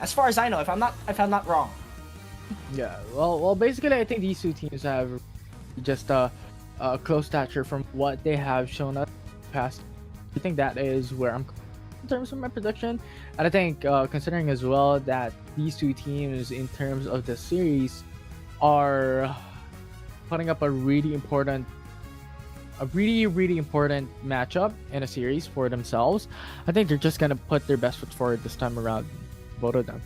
as far as I know, if I'm not wrong. Yeah, basically, I think these two teams have just a close stature from what they have shown us past. I think that is where I'm in terms of my prediction, and I think considering as well that these two teams in terms of the series are putting up a really important matchup in a series for themselves. I think they're just gonna put their best foot forward this time around, both of them.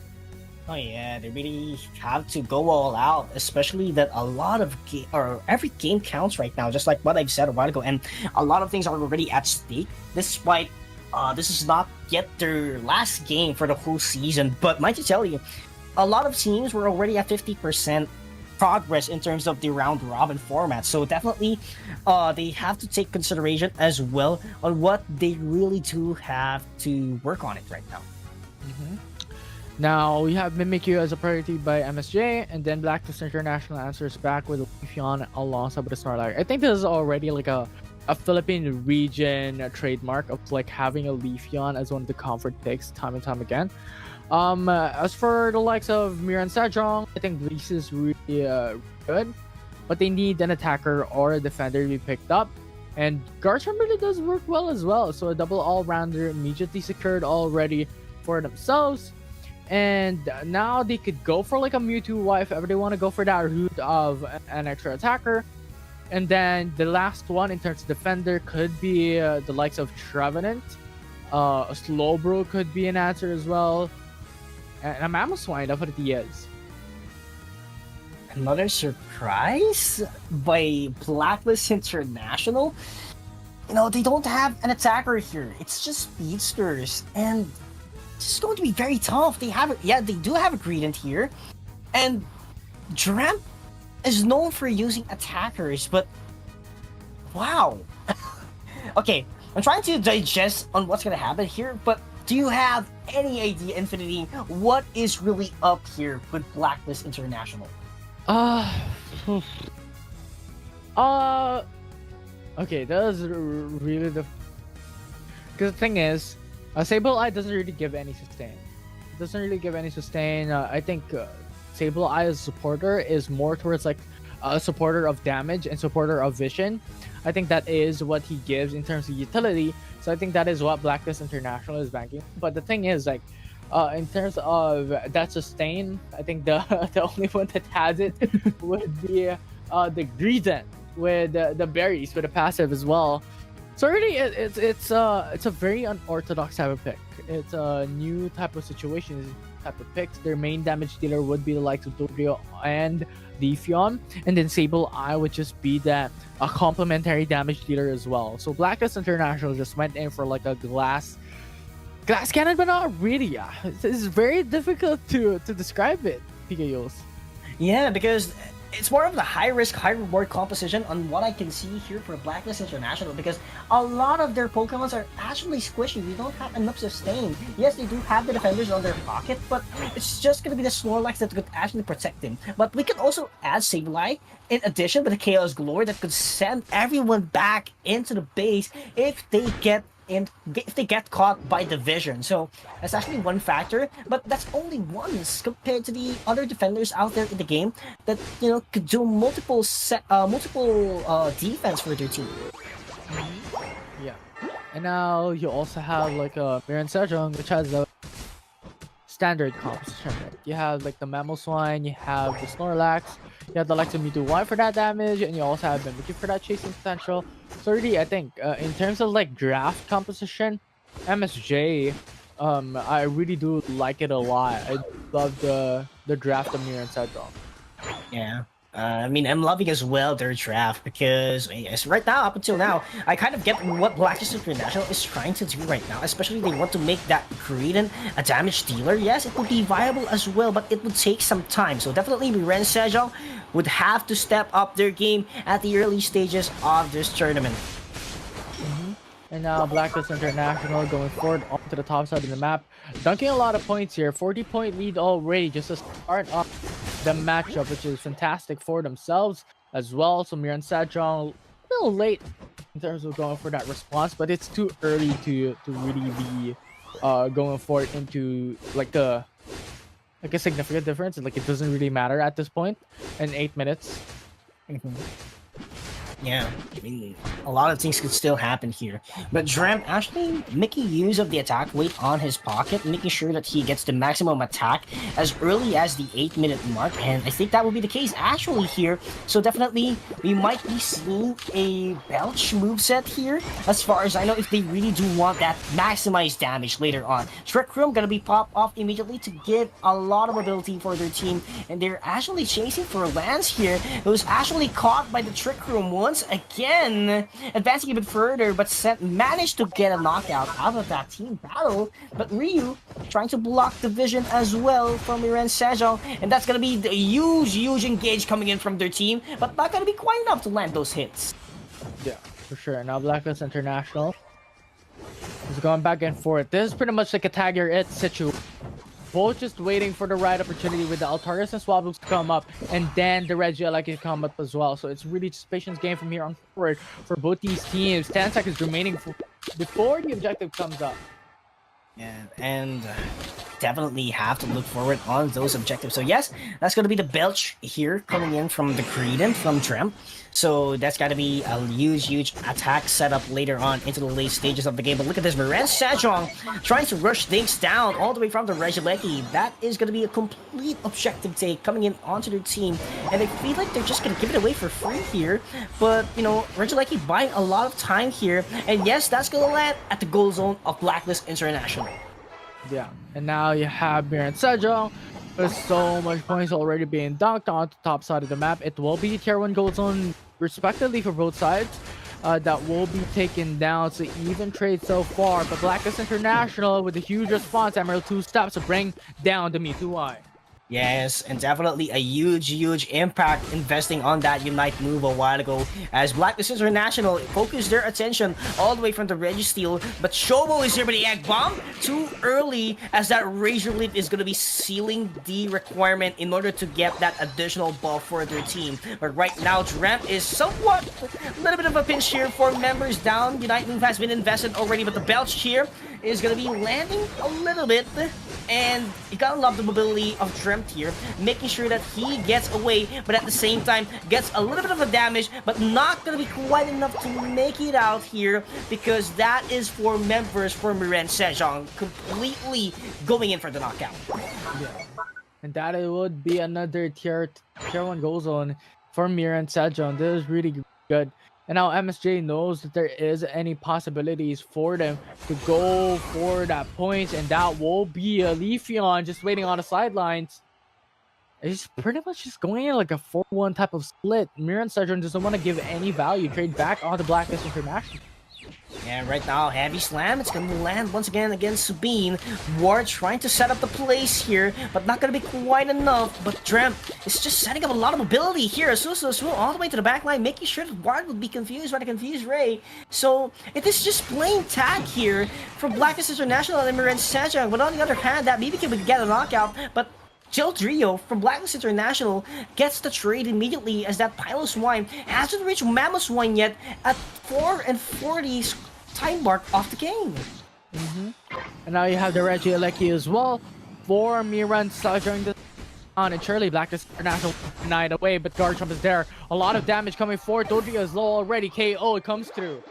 Oh yeah, they really have to go all out, especially that a lot of every game counts right now, just like what I've said a while ago, and a lot of things are already at stake. Despite this is not yet their last game for the whole season, but might I tell you, a lot of teams were already at 50% progress in terms of the round robin format. So definitely, they have to take consideration as well on what they really do have to work on it right now. Now we have Mimikyu as a priority by MSJ, and then Blacklist International answers back with Leafeon alongside with the Snorlax. I think this is already like a Philippine region trademark of like having a Leafeon as one of the comfort picks time and time again. As for the likes of Miraen Sejong, I think this is really good, but they need an attacker or a defender to be picked up. And Garchomp really does work well as well, so a double all-rounder immediately secured already for themselves. And now they could go for like a Mewtwo Y if ever they want to go for that route of an extra attacker. And then the last one in terms of defender could be the likes of Trevenant. A Slowbro could be an answer as well. And a Mamoswine, that's what it is. Another surprise by Blacklist International. You know, they don't have an attacker here. It's just speedsters, and it's going to be very tough. They do have a Greedent here, and Dramp is known for using attackers, but wow. Okay, I'm trying to digest on what's gonna happen here, but do you have any idea, Infinity, what is really up here with Blacklist International? Okay, that is really because the thing is, Sableye doesn't really give any sustain. I think Sableye as a supporter is more towards like a supporter of damage and supporter of vision. I think that is what he gives in terms of utility. So I think that is what Blacklist International is banking. But the thing is, like, in terms of that sustain, I think the only one that has it would be the Greedent with the berries with a passive as well. So really, it's a very unorthodox type of pick. It's a new type of situation, type of picks. Their main damage dealer would be the likes of Dodrio and Leafeon, and then Sableye would just be that a complementary damage dealer as well. So Blacklist International just went in for like a glass cannon, but not really. It's very difficult to describe it, PKOs. Yeah, because it's more of the high risk, high reward composition on what I can see here for Blacklist International, because a lot of their Pokemons are actually squishy. They don't have enough sustain. Yes, they do have the defenders on their pocket, but it's just going to be the Snorlax that could actually protect him. But we can also add Sableye in addition with the Chaos Glory that could send everyone back into the base if they get caught by the vision. So that's actually one factor, but that's only once compared to the other defenders out there in the game that, you know, could do multiple defense for their team. Yeah, and now you also have like a Miraen Sejong, which has a standard composition. You have like the Mamoswine, you have the Snorlax, you have the likes of Mewtwo Y for that damage, and you also have Mimikyu for that chasing potential. So really, I think in terms of like draft composition, MSJ, I really do like it a lot. I love the draft of Miraen Sejong. Yeah. I mean, I'm loving as well their draft because right now, up until now, I kind of get what Blacklist International is trying to do right now. Especially they want to make that Greedent a damage dealer. Yes, it would be viable as well, but it would take some time. So definitely Miraen Sejong would have to step up their game at the early stages of this tournament. And now Blacklist International going forward onto the top side of the map, dunking a lot of points here. 40-point lead already just to start up the matchup, which is fantastic for themselves as well. So Miraen Sejong a little late in terms of going for that response, but it's too early to really be going for it into like a like a significant difference. Like it doesn't really matter at this point in 8 minutes. Mhm. Yeah, I mean, a lot of things could still happen here. But Dram actually making use of the attack weight on his pocket, making sure that he gets the maximum attack as early as the 8-minute mark. And I think that will be the case actually here. So definitely, we might be seeing a Belch moveset here, as far as I know, if they really do want that maximized damage later on. Trick Room gonna be popped off immediately to give a lot of ability for their team. And they're actually chasing for Lance here, who's actually caught by the Trick Room once again, advancing a bit further, but managed to get a knockout out of that team battle. But Ryu trying to block the vision as well from Miraen Sejong, and that's gonna be the huge engage coming in from their team, but not gonna be quite enough to land those hits. Yeah, for sure. Now Blacklist International is going back and forth. This is pretty much like a tag your it situation. Both just waiting for the right opportunity with the Altaris and Swabbles to come up, and then the Regieleki to come up as well. So it's really just patience game from here on forward for both these teams. 10 seconds remaining before the objective comes up. Yeah, and definitely have to look forward on those objectives. So yes, that's going to be the Belch here coming in from the Creedon from Drem. So that's got to be a huge attack setup later on into the late stages of the game. But look at this, Miraen Sejong trying to rush things down all the way from the Regieleki. That is going to be a complete objective take coming in onto their team. And I feel like they're just going to give it away for free here. But, you know, Regieleki buying a lot of time here. And yes, that's going to land at the goal zone of Blacklist International. Yeah, and now you have Miraen Sejong. There's so much points already being dunked on the top side of the map. It will be tier 1 gold zone respectively for both sides. That will be taken down. So even trade so far, but Blacklist International with a huge response. Emerald 2 steps to bring down the Me2I. Yes, and definitely a huge impact investing on that Unite move a while ago, as Blacklist International focused their attention all the way from the Registeel, but Shobo is here with the Egg Bomb too early, as that Razor Leaf is going to be sealing the requirement in order to get that additional buff for their team. But right now, Dramp is somewhat a little bit of a pinch here for members down. Unite move has been invested already, but the Belch here is going to be landing a little bit, and you gotta love the mobility of Dremt here, making sure that he gets away, but at the same time gets a little bit of a damage, but not gonna be quite enough to make it out here, because that is for members for Miraen Sejong completely going in for the knockout. Yeah. And that it would be another tier 1 goal zone for Miraen Sejong. This is really good. And now MSJ knows that there is any possibilities for them to go for that point, and that will be a Leafeon just waiting on the sidelines. It's pretty much just going in like a 4-1 type of split. Miraen Sejong doesn't want to give any value. Trade back on the Blacklist International. And right now, Heavy Slam, it's going to land once again against Sabine. Ward trying to set up the place here, but not going to be quite enough. But Drem is just setting up a lot of ability here. So all the way to the back line, making sure that Ward would be confused by the confused Ray. So it is just plain tag here from Blacklist International and Miraen Sejong. But on the other hand, that BBQ would get a knockout, but Jill Trio from Blacklist International gets the trade immediately, as that Pylos Wine hasn't reached Mammoth Wine yet at 4:40 time mark of the game. And now you have the Regieleki as well for Miraen Sejong on, and surely Blacklist International denied away, but Guard Jump is there. A lot of damage coming forward. Dodrio is low already. KO, it comes through.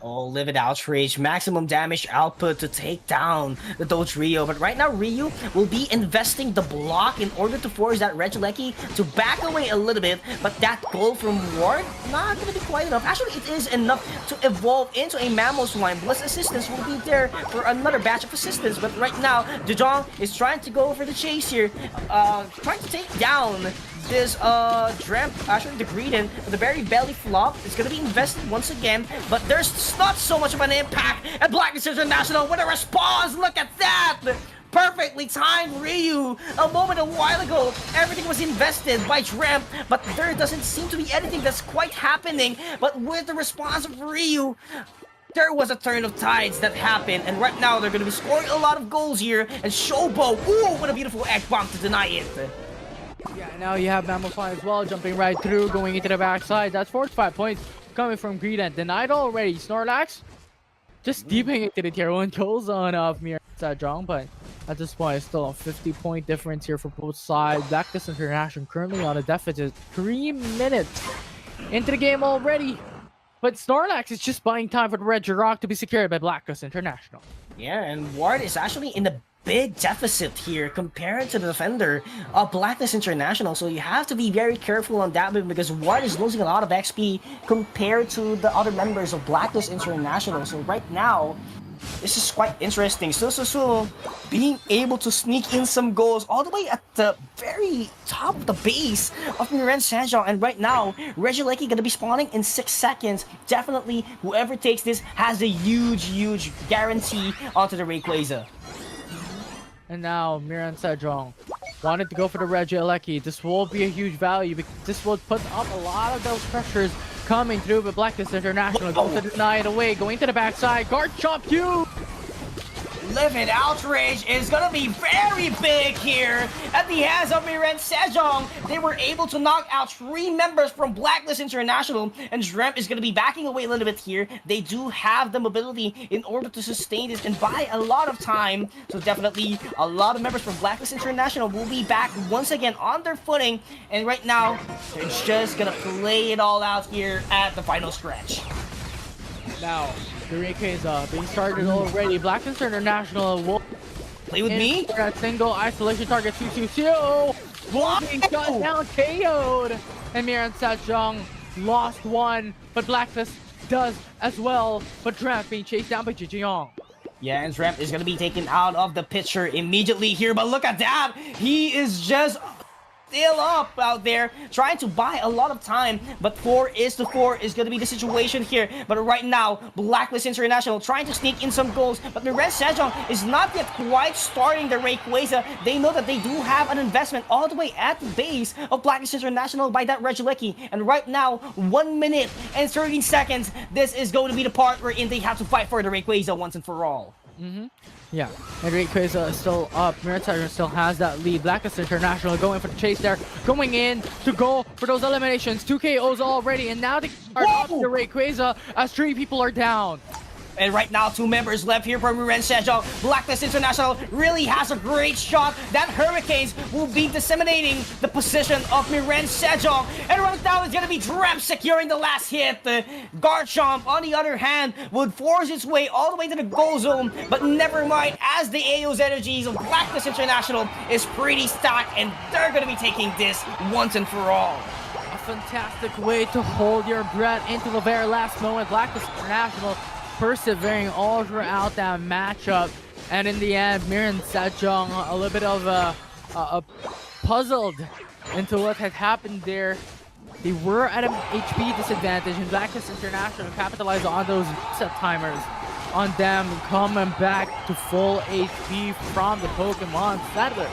Oh, Livid Outrage, maximum damage output to take down the Doge Ryu. But right now, Ryu will be investing the block in order to force that Regieleki to back away a little bit. But that goal from Ward, not going to be quite enough. Actually, it is enough to evolve into a Mammoth Swine. Bless Assistance will be there for another batch of assistance. But right now, Dejong is trying to go for the chase here. Trying to take down this Dramp, actually the Greedon, the very belly flop is going to be invested once again, but there's not so much of an impact, and Blacklist International with a response. Look at that! Perfectly timed Ryu. A moment a while ago, everything was invested by Dramp, but there doesn't seem to be anything that's quite happening. But with the response of Ryu, there was a turn of tides that happened, and right now they're going to be scoring a lot of goals here, and Shobo, ooh, what a beautiful egg bomb to deny it. Yeah, now you have Mammothfly as well, jumping right through, going into the backside. That's 45 points coming from Greedent. Denied already. Snorlax just deeping into the tier 1 goal zone of Miraen Sejong, but At this point, it's still a 50-point difference here for both sides. Blacklist International currently on a deficit. 3 minutes into the game already. But Snorlax is just buying time for the Red Jirok to be secured by Blacklist International. Yeah, and Ward is actually in a big deficit here compared to the defender of Blacklist International, so you have to be very careful on that bit because Ward is losing a lot of XP compared to the other members of Blacklist International. So right now, this is quite interesting. So being able to sneak in some goals all the way at the very top of the base of Miraen Sejong, and right now Regieleki gonna be spawning in 6 seconds. Definitely whoever takes this has a huge guarantee onto the Rayquaza. And now Miraen Sejong wanted to go for the Regieleki. This will be a huge value because this will put up a lot of those pressures coming through, but Blacklist International going to deny it away, going to the backside. Guard chomp you! Livid Outrage is gonna be very big here at the hands of Miraen Sejong. They were able to knock out 3 members from Blacklist International, and Dremp is gonna be backing away a little bit here. They do have the mobility in order to sustain this and buy a lot of time. So definitely a lot of members from Blacklist International will be back once again on their footing. And right now, they're just gonna play it all out here at the final stretch. Now, the Rayquaza being started already. Blacklist International will play with me. That single isolation target 2-2-2. Being shut down, KO'd. And Miraen Sejong lost one, but Blacklist does as well. But Dremp being chased down by Sejong. Yeah, and Dremp is gonna be taken out of the picture immediately here. But look at that, he is just still up out there trying to buy a lot of time, but 4-4 is going to be the situation here. But right now, Blacklist International trying to sneak in some goals, but Miraen Sejong is not yet quite starting the Rayquaza. They know that they do have an investment all the way at the base of Blacklist International by that Regieleki, and right now 1 minute and 13 seconds, this is going to be the part wherein they have to fight for the Rayquaza once and for all. Yeah, and Rayquaza is still up. Miraen Sejong still has that lead. Blacklist International going for the chase there, going in to go for those eliminations. 2 KOs already, and now they are up to Rayquaza as 3 people are down. And right now, 2 members left here for Miraen Sejong. Blacklist International really has a great shot. That Hurricanes will be disseminating the position of Miraen Sejong. And right now, it's going to be Dremp securing the last hit. Garchomp, on the other hand, would force its way all the way to the goal zone. But never mind, as the AO's energies of Blacklist International is pretty stacked, and they're going to be taking this once and for all. A fantastic way to hold your breath into the very last moment. Blacklist International persevering all throughout that matchup, and in the end, Miraen Sejong a little bit of a puzzled into what had happened there. They were at an HP disadvantage, and Blacklist International capitalized on those set timers on them coming back to full HP from the Pokemon Center.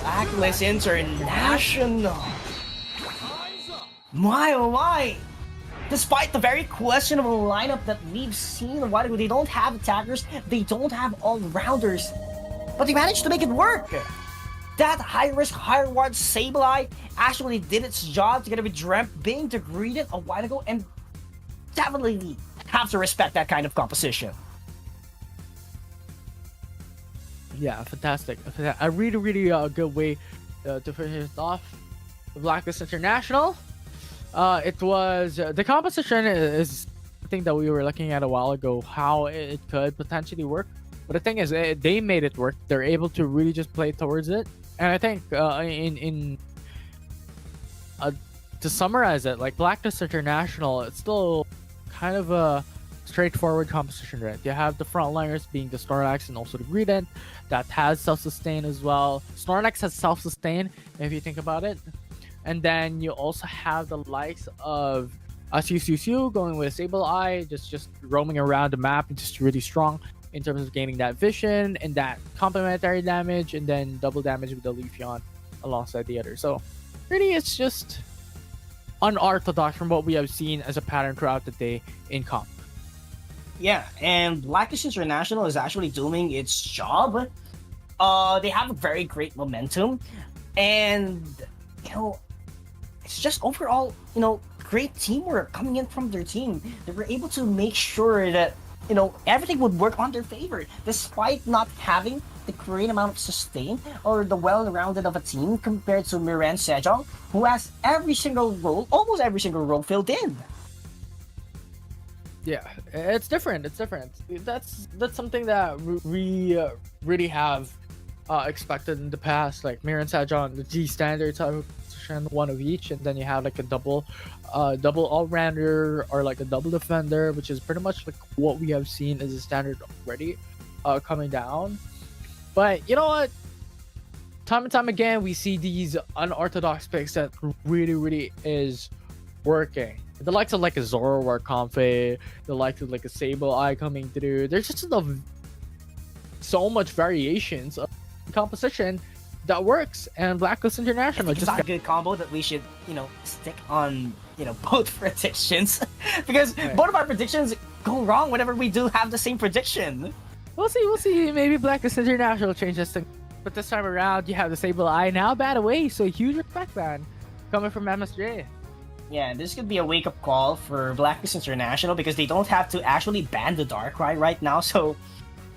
Blacklist International. My oh my! Despite the very questionable lineup that we've seen a while ago, they don't have attackers, they don't have all-rounders, but they managed to make it work! That high-risk, high-reward Sableye actually did its job together with Dremp being degraded a while ago, and definitely have to respect that kind of composition. Yeah, fantastic. A really good way to finish it off. The Blacklist International. It was the composition is the thing that we were looking at a while ago, how it could potentially work. But the thing is, they made it work. They're able to really just play towards it. And I think to summarize it, like Blacklist International, it's still kind of a straightforward composition, right? You have the frontliners being the Snorlax and also the Greedent that has self-sustain as well. Snorlax has self-sustain if you think about it. And then you also have the likes of Siu going with Sableye, just roaming around the map and just really strong in terms of gaining that vision and that complementary damage, and then double damage with the Leafeon alongside the other. So really it's just unorthodox from what we have seen as a pattern throughout the day in comp. Yeah, and Blacklist International is actually doing its job. They have a very great momentum, and it's just overall, great teamwork coming in from their team. They were able to make sure that, everything would work on their favor, despite not having the great amount of sustain or the well-rounded of a team compared to Miraen Sejong, who has every single role, almost every single role filled in. Yeah, it's different. It's different. That's something that we really have expected in the past. Like Miraen Sejong, the G standard type of position, one of each, and then you have like a double all rounder or like a double defender, which is pretty much like what we have seen as a standard already, coming down. But you know what? Time and time again, we see these unorthodox picks that really is working. The likes of like a Zoro or Comfy, the likes of like a Sable Eye coming through. There's just so much variations of composition that works, and Blacklist International It's not a good combo that we should, stick on, both predictions. Because Right. both of our predictions go wrong whenever we do have the same prediction. We'll see. Maybe Blacklist International changes things. But this time around, you have the Sable Eye now bad away, so huge respect, man. Coming from MSJ. Yeah, this could be a wake-up call for Blacklist International because they don't have to actually ban the Darkrai right now, so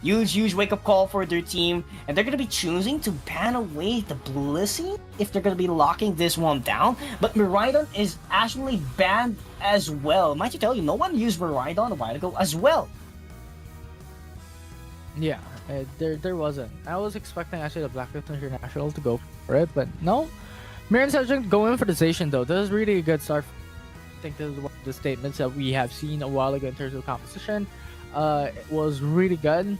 huge wake-up call for their team, and they're going to be choosing to ban away the Blissey if they're going to be locking this one down, but Miraidon is actually banned as well. Might you tell you, no one used Miraidon a while ago as well. Yeah, there wasn't. I was expecting actually the Blacklist International to go for it, but no. Miraen Sejong going for the Zacian though. This is really a good start. I think this is one of the statements that we have seen a while ago in terms of composition. It was really good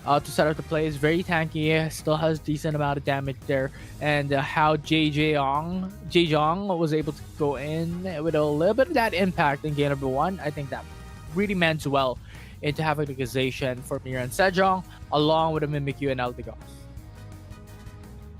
to set up the plays. Very tanky. Still has decent amount of damage there. And how Sejong was able to go in with a little bit of that impact in game number 1. I think that really meant well into having the Zacian for Miraen Sejong along with a Mimikyu and Eldegoss.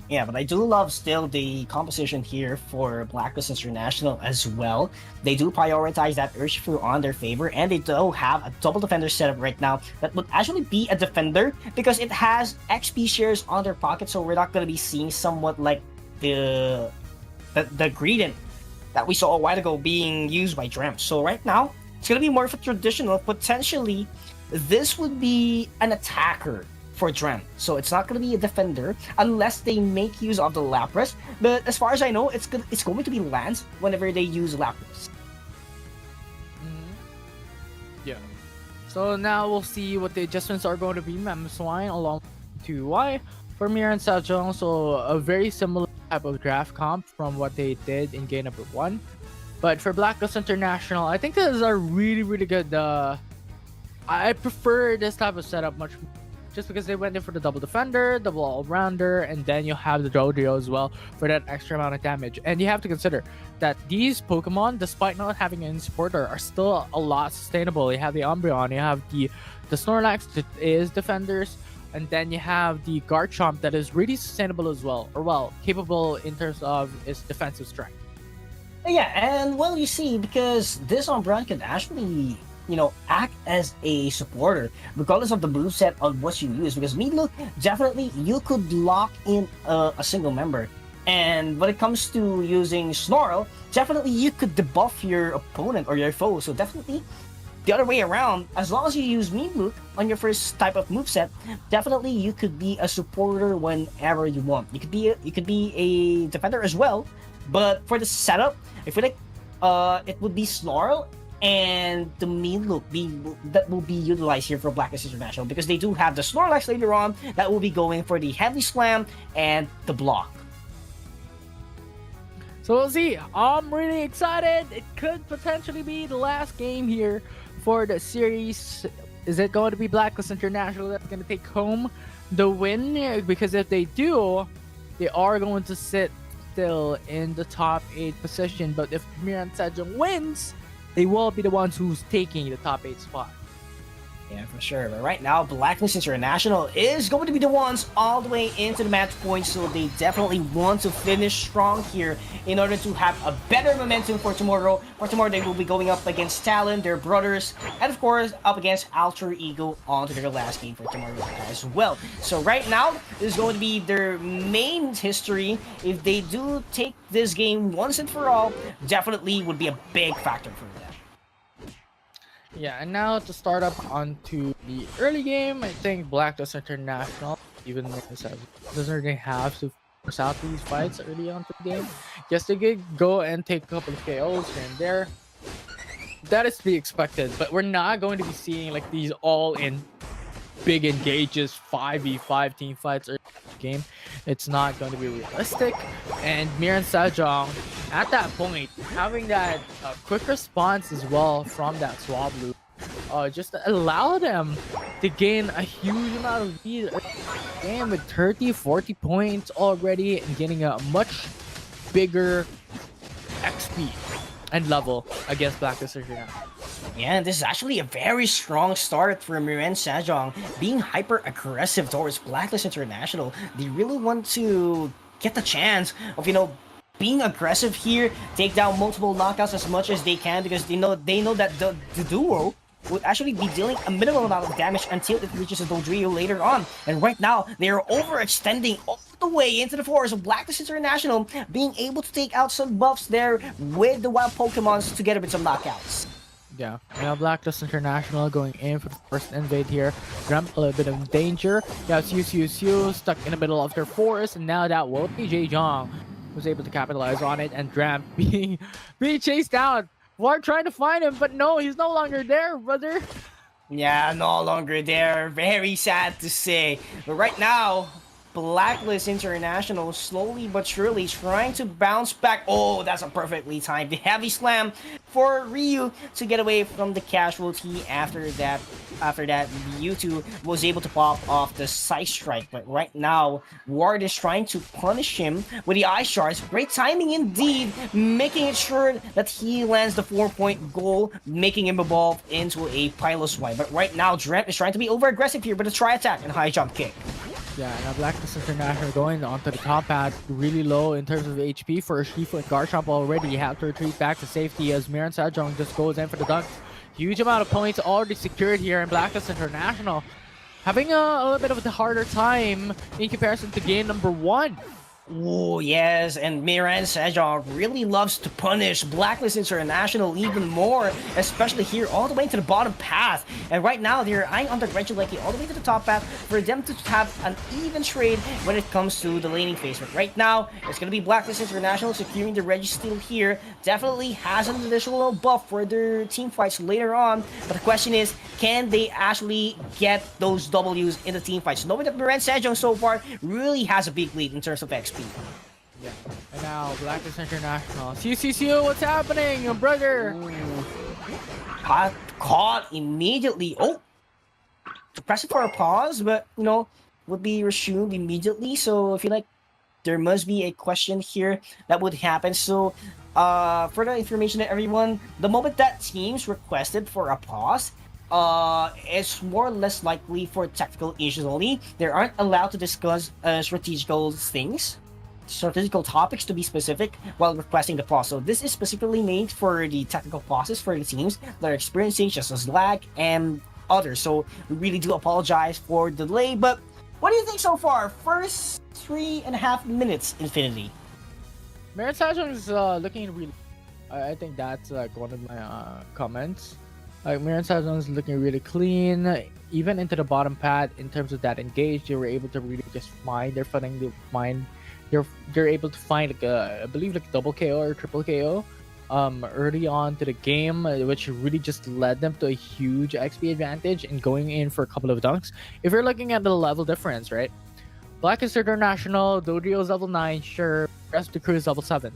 Yeah, but I do love still the composition here for Blacklist International as well. They do prioritize that Urshifu on their favor, and they do have a double defender setup right now that would actually be a defender because it has XP shares on their pocket, so we're not going to be seeing somewhat like the Greedent that we saw a while ago being used by Dream. So right now, it's going to be more of a traditional. Potentially, this would be an attacker for Dren. So it's not going to be a defender unless they make use of the Lapras. But as far as I know, it's going to be Lance whenever they use Lapras. Yeah. So now we'll see what the adjustments are going to be. Mamswine along to Y for Miraen Sejong. So a very similar type of draft comp from what they did in game number 1. But for Blacklist International, I think this is a really good. I prefer this type of setup much more. Just because they went in for the double defender, double all-rounder, and then you have the Dodio as well for that extra amount of damage. And you have to consider that these Pokemon, despite not having any supporter, are still a lot sustainable. You have the Umbreon, you have the Snorlax that is defenders, and then you have the Garchomp that is really sustainable as well, or well, capable in terms of its defensive strength. Yeah, and well, you see, because this Umbreon can actually act as a supporter regardless of the moveset on what you use, because Meatloaf, definitely you could lock in a single member, and when it comes to using Snarl, definitely you could debuff your opponent or your foe. So definitely the other way around, as long as you use Meatloaf on your first type of moveset, definitely you could be a supporter whenever you want. You could be a defender as well, but for the setup, I feel like it would be Snarl and the Meatloaf that will be utilized here for Blacklist International, because they do have the Snorlax later on that will be going for the Heavy Slam and the block. So we'll see. I'm really excited. It could potentially be the last game here for the series. Is it going to be Blacklist International that's going to take home the win? Because if they do, they are going to sit still in the top 8 position. But if Miraen Sejong wins, they will be the ones who's taking the top 8 spot. Yeah, for sure. But right now, Blacklist International is going to be the ones all the way into the match points, so they definitely want to finish strong here in order to have a better momentum for tomorrow. For tomorrow, they will be going up against Talon, their brothers, and of course, up against Alter Ego onto their last game for tomorrow as well. So right now, this is going to be their main history. If they do take this game once and for all, definitely would be a big factor for them. Yeah, and now to start up onto the early game, I think Blacklist International even doesn't really have to force out these fights early on to the game. Yes, they could go and take a couple of KOs here and there. That is to be expected, but we're not going to be seeing like these all-in big engages 5v5 team fights early in the game. It's not going to be realistic. And Miraen Sejong, at that point, having that quick response as well from that swab loop, just allow them to gain a huge amount of lead early in the game with 30-40 points already and getting a much bigger XP and level against Blacklist International. Yeah, this is actually a very strong start for Miraen Sejong, being hyper aggressive towards Blacklist International. They really want to get the chance of, being aggressive here, take down multiple knockouts as much as they can, because they know that the duo would actually be dealing a minimal amount of damage until it reaches a Dodrio later on. And right now, they are overextending all the way into the forest of Blacklist International, being able to take out some buffs there with the wild Pokemons together with some knockouts. Yeah, now Blacklist International going in for the first invade here. Ramp a little bit of danger. Yeah, it's Siu stuck in the middle of their forest, and now that will be Sejong was able to capitalize on it, and Dramp being chased out. We're trying to find him, but no, he's no longer there, brother. Yeah, no longer there. Very sad to say. But right now, Blacklist International slowly but surely trying to bounce back. Oh, that's a perfectly timed heavy slam for Ryu to get away from the casualty. After that, Mewtwo was able to pop off the side strike. But right now, Ward is trying to punish him with the ice shards. Great timing indeed, making it sure that he lands the 4-point goal, making him evolve into a Piloswine. But right now, Dramp is trying to be over aggressive here with a tri attack and high jump kick. Yeah, now Blacklist International going onto the top pad, really low in terms of HP for Shifu and Garchomp already. You have to retreat back to safety as Miraen Sejong just goes in for the dunks. Huge amount of points already secured here in Blacklist International. Having a little bit of a harder time in comparison to game number 1. Oh, yes, and Miraen Sejong really loves to punish Blacklist International even more, especially here all the way to the bottom path. And right now, they're eyeing on the Regieleki all the way to the top path for them to have an even trade when it comes to the laning phase. But right now, it's going to be Blacklist International securing the Registeel here. Definitely has an additional buff for their team fights later on. But the question is, can they actually get those Ws in the team fights? Knowing that Miraen Sejong so far really has a big lead in terms of XP. Yeah. And now Blacklist International. Siu, what's happening, brother? Caught immediately. Oh, press it for a pause, but would be resumed immediately. So I feel like there must be a question here that would happen. So further information to everyone, the moment that teams requested for a pause, it's more or less likely for tactical issues only. They aren't allowed to discuss strategical topics to be specific while requesting the pause. So this is specifically made for the technical pauses for the teams that are experiencing just as lag and others. So we really do apologize for the delay, but what do you think so far? First 3.5 minutes, Infinity. Miraen Sejong is looking really... I think that's like one of my comments. Like Miraen Sejong is looking really clean, even into the bottom pad in terms of that engage. They were able to really just find their footing. They're able to find like I believe like double KO or triple KO early on to the game, which really just led them to a huge XP advantage in going in for a couple of dunks. If you're looking at the level difference, right? Blacklist International, Dodrio's level 9, sure, rest of the crew is level 7.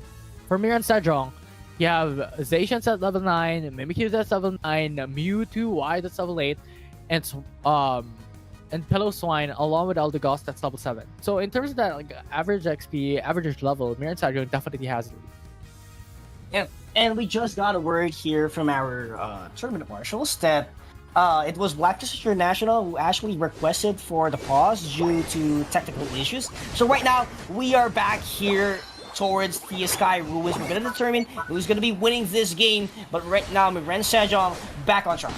For Miraen Sejong, you have Zacian's at level 9, Mimikyu's at level 9, Mewtwo Y that's level 8, and Piloswine along with Eldegoss that's level 7. So in terms of that like average XP, average level, Miraen Sejong definitely has it. Yeah, and we just got a word here from our tournament marshals that it was Blacklist International who actually requested for the pause due to technical issues. So right now, we are back here towards the Sky Ruins. We're going to determine who's going to be winning this game. But right now, Miraen Sejong back on track.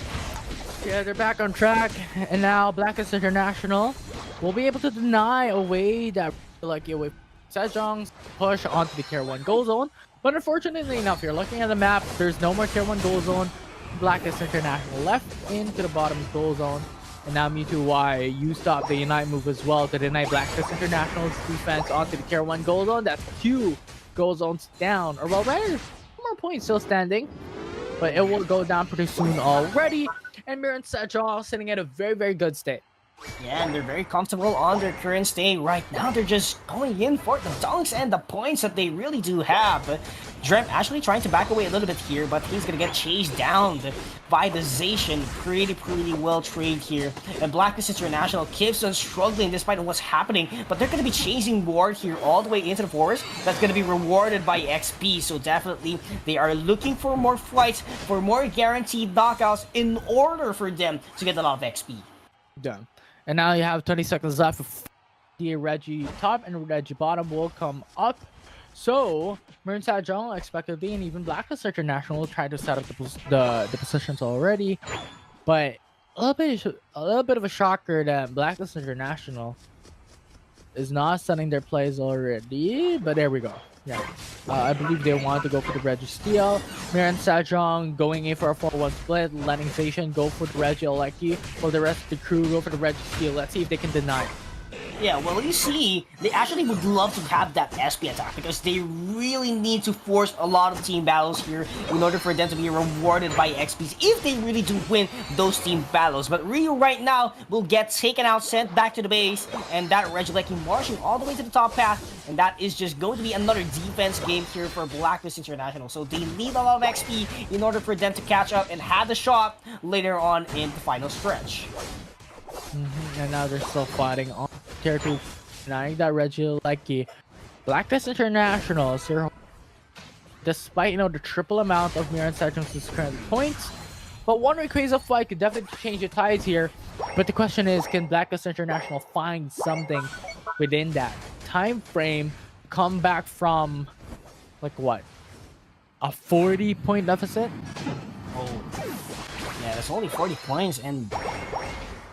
Yeah, they're back on track, and now Blacklist International will be able to deny away that away Sejong's push onto the Tier 1 goal zone. But unfortunately enough, you're looking at the map, there's no more Tier 1 goal zone. Blacklist International left into the bottom goal zone, And now Mewtwo Y, you stop the Unite move as well to deny Blacklist International's defense onto the Tier 1 gold zone. That's 2 gold zones down. Or well, rather, 2 more points still standing. But it will go down pretty soon already. And Miraen Sejong sitting at a very, very good state. Yeah, and they're very comfortable on their current state right now. They're just going in for the dunks and the points that they really do have. Drem actually trying to back away a little bit here, but he's gonna get chased down by the Zacian. Pretty well trained here. And Blacklist International keeps on struggling despite what's happening, but they're gonna be chasing Ward here all the way into the forest. That's gonna be rewarded by XP, so definitely they are looking for more fights, for more guaranteed knockouts in order for them to get a lot of XP. Done. And now you have 20 seconds left. The Reggie top and Reggie bottom will come up. So, Miraen Sejong expectedly and even Blacklist International will try to set up the positions already. But a little bit of a shocker that Blacklist International is not setting their plays already. But there we go. Yeah, I believe they want to go for the Reggie steal. Miraen Sejong going in for a 4-1 split, letting Zacian go for the Reggie Alecki, while the rest of the crew go for the Reggie steal. Let's see if they can deny it. Yeah, well, you see, they actually would love to have that SP attack because they really need to force a lot of team battles here in order for them to be rewarded by XPs if they really do win those team battles. But Ryu right now will get taken out, sent back to the base, and that Regieleki marching all the way to the top path, and that is just going to be another defense game here for Blacklist International. So they need a lot of XP in order for them to catch up and have the shot later on in the final stretch. And now they're still fighting on Tier 2, denying that Regieleki. Blacklist International, despite the triple amount of Miraen Sejong's current points. But one Rayquaza fight could definitely change the tides here. But the question is, can Blacklist International find something within that time frame, come back from like what? A 40-point deficit? Oh. Yeah, that's only 40 points, and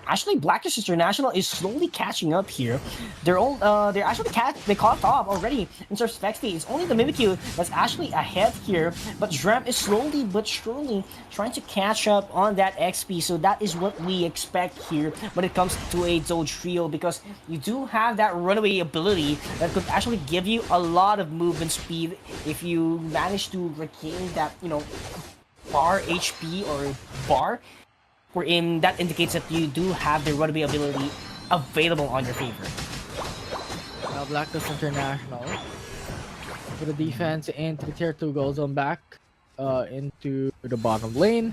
actually, Blacklist International is slowly catching up here. They're actually caught up already in terms of XP. It's only the Mimikyu that's actually ahead here, but Drem is slowly but surely trying to catch up on that XP. So that is what we expect here when it comes to a Zone Trio, because you do have that runaway ability that could actually give you a lot of movement speed if you manage to regain that, bar HP or bar, wherein that indicates that you do have the runaway ability available on your favor. Now Blacklist International for the defense into the Tier 2 goal zone back into the bottom lane.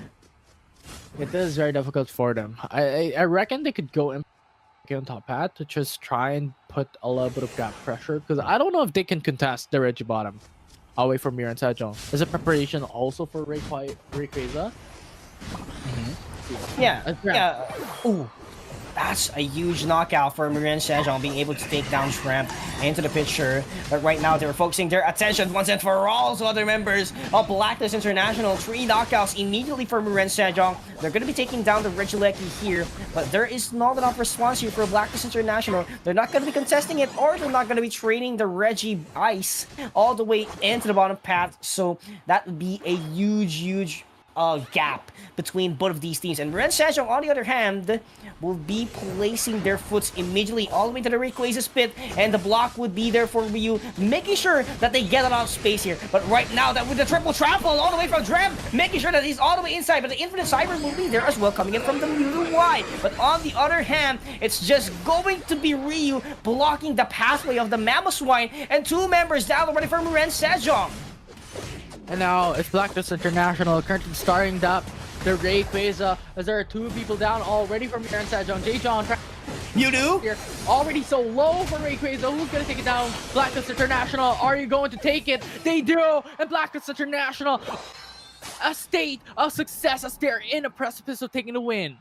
It is very difficult for them. I reckon they could go in on top path to just try and put a little bit of gap pressure, because I don't know if they can contest the Reggie bottom away from Miraen Sejong. Is it preparation also for Rayquaza? Yeah. Ooh, that's a huge knockout for Miraen Sejong, being able to take down Shrimp into the picture. But right now, they're focusing their attention once and for all to other members of Blacklist International. 3 knockouts immediately for Miraen Sejong. They're going to be taking down the Regieleki here, but there is not enough response here for Blacklist International. They're not going to be contesting it, or they're not going to be trading the Reggie Ice all the way into the bottom path. So that would be a huge gap between both of these teams. And Miraen Sejong, on the other hand, will be placing their foots immediately all the way to the Rayquaza's pit, and the block would be there for Ryu, making sure that they get a lot of space here. But right now, that with the triple trample all the way from Drem, making sure that he's all the way inside, but the Infinite Cyber will be there as well, coming in from the Mewtwo Y. But on the other hand, it's just going to be Ryu blocking the pathway of the Mamoswine, and 2 members down already for Miraen Sejong. And now it's Blacklist International currently starting up the Rayquaza, as there are 2 people down already from Miraen Sejong. Sejong Mewtwo already so low for Rayquaza. Who's gonna take it down? Blacklist International. Are you going to take it? They do, and Blacklist International, a state of success as they're in a precipice of taking the win.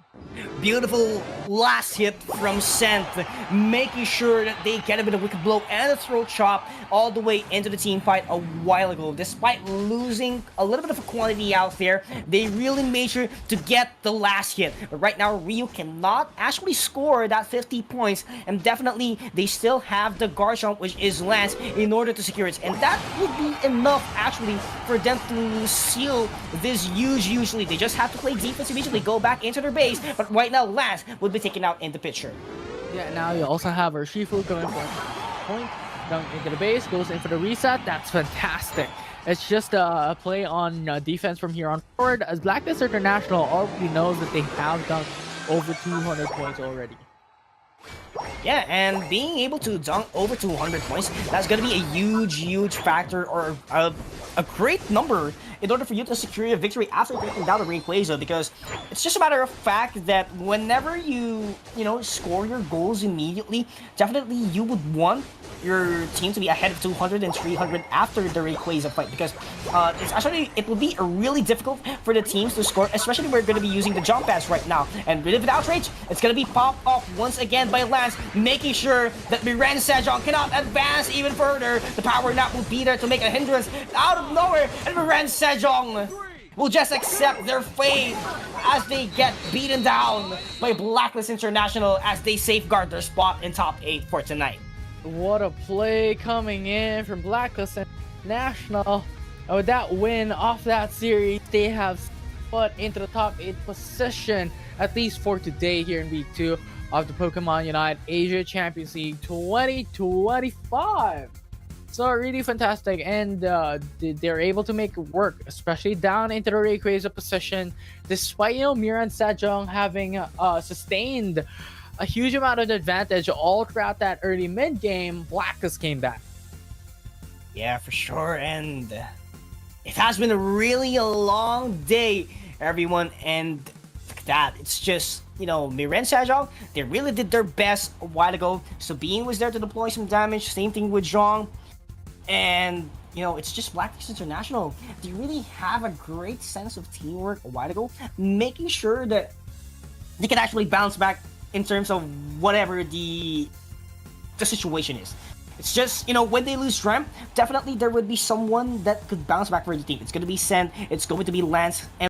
Beautiful last hit from Scent, making sure that they get a bit of wicked blow and a throat chop all the way into the team fight a while ago. Despite losing a little bit of a quantity out there, they really made sure to get the last hit. But right now, Ryu cannot actually score that 50 points, and definitely they still have the Garchomp, which is Lance, in order to secure it. And that would be enough actually for them to seal this huge lead. They just have to play defense immediately, go back into their base, but right now Lance would be taken out in the picture. Yeah, now you also have our Shifu going for a point, down into the base, goes in for the reset. That's fantastic. It's just a play on defense from here on forward, as Blacklist International already knows that they have done over 200 points already. Yeah, and being able to dunk over 200 points, that's going to be a huge factor, or a great number in order for you to secure a victory after taking down the Rayquaza, because it's just a matter of fact that whenever you score your goals immediately, definitely you would want your team to be ahead of 200 and 300 after the Rayquaza fight, because it will be really difficult for the teams to score, especially we're going to be using the jump pass right now. And with outrage, it's going to be popped off once again by Lance, making sure that Miraen Sejong cannot advance even further. The power nap will be there to make a hindrance out of nowhere, and Miraen Sejong will just accept their fate as they get beaten down by Blacklist International as they safeguard their spot in top 8 for tonight. What a play coming in from Blacklist International. And with that win off that series, they have put into the top 8 position, at least for today here in week 2 of the Pokemon Unite Asia Champions League 2025. So really fantastic, and they're able to make it work, especially down into the Rayquaza position, despite Miraen Sejong having sustained a huge amount of advantage all throughout that early mid game. Blacklist came back. Yeah, for sure, and it has been really a long day, everyone, and look at that. It's just, Miraen Sejong, they really did their best a while ago. Sabine was there to deploy some damage, same thing with Sejong, and it's just Blacklist International. They really have a great sense of teamwork a while ago, making sure that they can actually bounce back in terms of whatever the situation is. It's just, when they lose strength, definitely there would be someone that could bounce back for the team. It's going to be Sen, it's going to be Lance, and